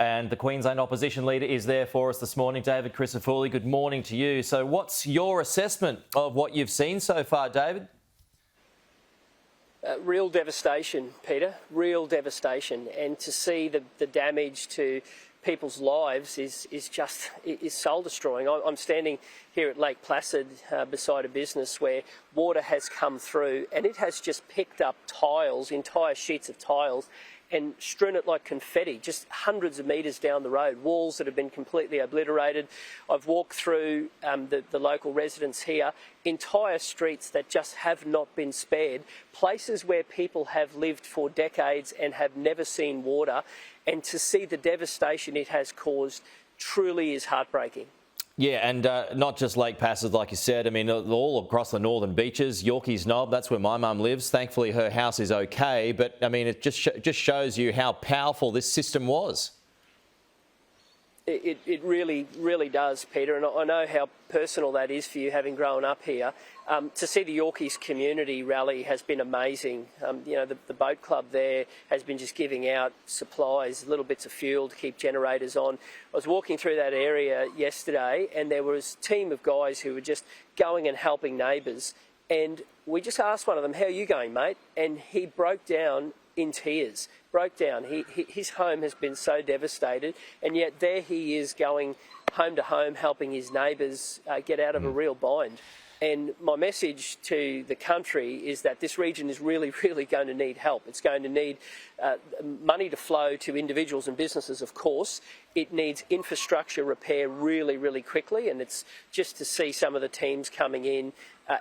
And the Queensland opposition leader is there for us this morning, David Crisafulli. Good morning to you. So what's your assessment of what you've seen so far, David? Real devastation, Peter, real devastation. And to see the damage to people's lives is soul destroying. I'm standing here at Lake Placid beside a business where water has come through and it has just picked up tiles, entire sheets of tiles, and strewn it like confetti, just hundreds of metres down the road, walls that have been completely obliterated. I've walked through the local residents here, entire streets that just have not been spared, places where people have lived for decades and have never seen water, and to see the devastation it has caused truly is heartbreaking. Yeah, and not just Lake Placid, like you said. I mean, all across the northern beaches, Yorkeys Knob, that's where my mum lives. Thankfully, her house is okay. But, I mean, it just shows you how powerful this system was. It really, really does, Peter, and I know how personal that is for you, having grown up here. To see the Yorkeys community rally has been amazing. You know, the boat club there has been just giving out supplies, little bits of fuel to keep generators on. I was walking through that area yesterday and there was a team of guys who were just going and helping neighbours, and we just asked one of them, "How are you going, mate?" And he broke down in tears. Broke down. His home has been so devastated, and yet there he is going home to home helping his neighbours get out of a real bind. And my message to the country is that this region is really, really going to need help. It's going to need money to flow to individuals and businesses, of course. It needs infrastructure repair really, really quickly, and it's just to see some of the teams coming in,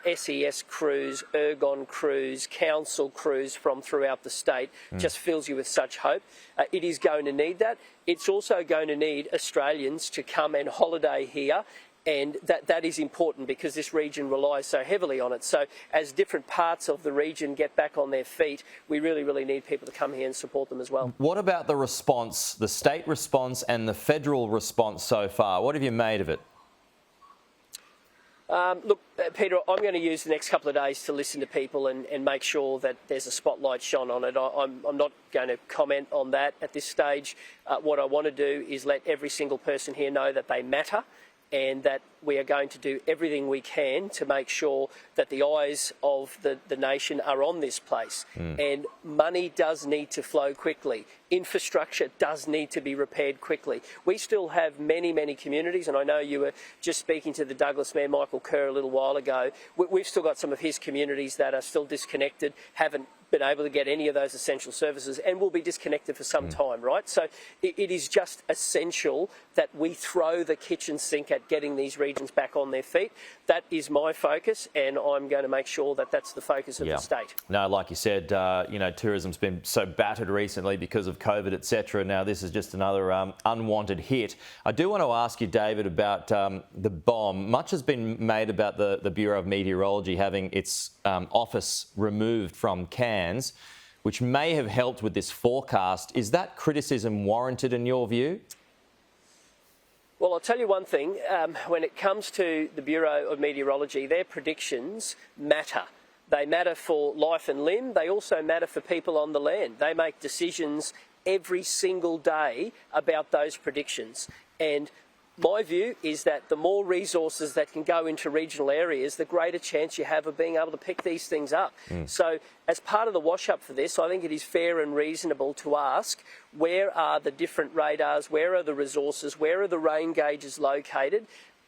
SES crews, Ergon crews, council crews from throughout the state, just fills you with such hope. It is going to need that. It's also going to need Australians to come and holiday here, and that is important because this region relies so heavily on it. So as different parts of the region get back on their feet, we really, really need people to come here and support them as well. What about the response, the state response and the federal response so far? What have you made of it? Look, Peter, I'm going to use the next couple of days to listen to people and make sure that there's a spotlight shone on it. I'm not going to comment on that at this stage. What I want to do is let every single person here know that they matter, and that we are going to do everything we can to make sure that the eyes of the nation are on this place. And money does need to flow quickly. Infrastructure does need to be repaired quickly. We still have many, many communities, and I know you were just speaking to the Douglas Mayor Michael Kerr a little while ago. We've still got some of his communities that are still disconnected, haven't been able to get any of those essential services, and will be disconnected for some time, right? So it is just essential that we throw the kitchen sink at getting these regions back on their feet. That is my focus, and I'm going to make sure that that's the focus of the state. No, like you said, you know, tourism's been so battered recently because of COVID, etc. Now this is just another unwanted hit. I do want to ask you, David, about the bomb. Much has been made about the Bureau of Meteorology having its office removed from Cairns, which may have helped with this forecast. Is that criticism warranted in your view? Well, I'll tell you one thing. When it comes to the Bureau of Meteorology, their predictions matter. They matter for life and limb. They also matter for people on the land. They make decisions every single day about those predictions. And my view is that the more resources that can go into regional areas, the greater chance you have of being able to pick these things up. So as part of the wash-up for this, I think it is fair and reasonable to ask, where are the different radars, where are the resources, where are the rain gauges located?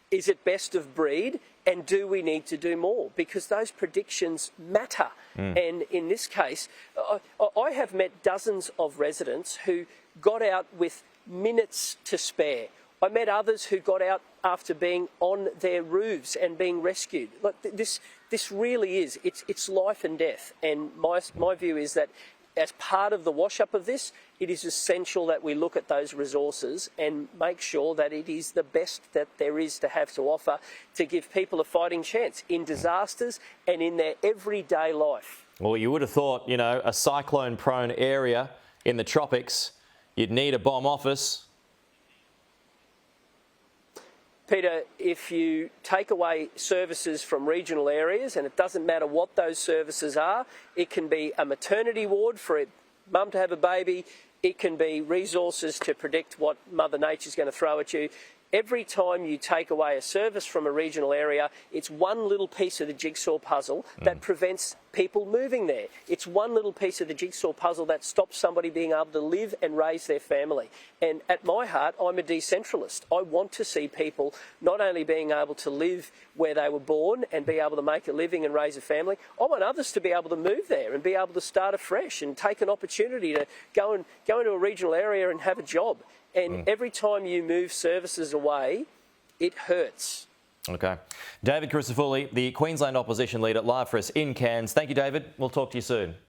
Is it best of breed? And do we need to do more? Because those predictions matter. And in this case, I have met dozens of residents who got out with minutes to spare. I met others who got out after being on their roofs and being rescued. Look, this really is, it's life and death. And my view is that as part of the wash-up of this, it is essential that we look at those resources and make sure that it is the best that there is to have to offer to give people a fighting chance in disasters and in their everyday life. Well, you would have thought, you know, a cyclone-prone area in the tropics, you'd need a bomb office. Peter, if you take away services from regional areas, and it doesn't matter what those services are, it can be a maternity ward for a mum to have a baby, It can be resources to predict what Mother Nature's going to throw at you. Every time you take away a service from a regional area, it's one little piece of the jigsaw puzzle that prevents people moving there. It's one little piece of the jigsaw puzzle that stops somebody being able to live and raise their family. And at my heart, I'm a decentralist. I want to see people not only being able to live where they were born and be able to make a living and raise a family, I want others to be able to move there and be able to start afresh and take an opportunity to go into a regional area and have a job. And every time you move services away, it hurts. Okay. David Crisafulli, the Queensland Opposition Leader, live for us in Cairns. Thank you, David. We'll talk to you soon.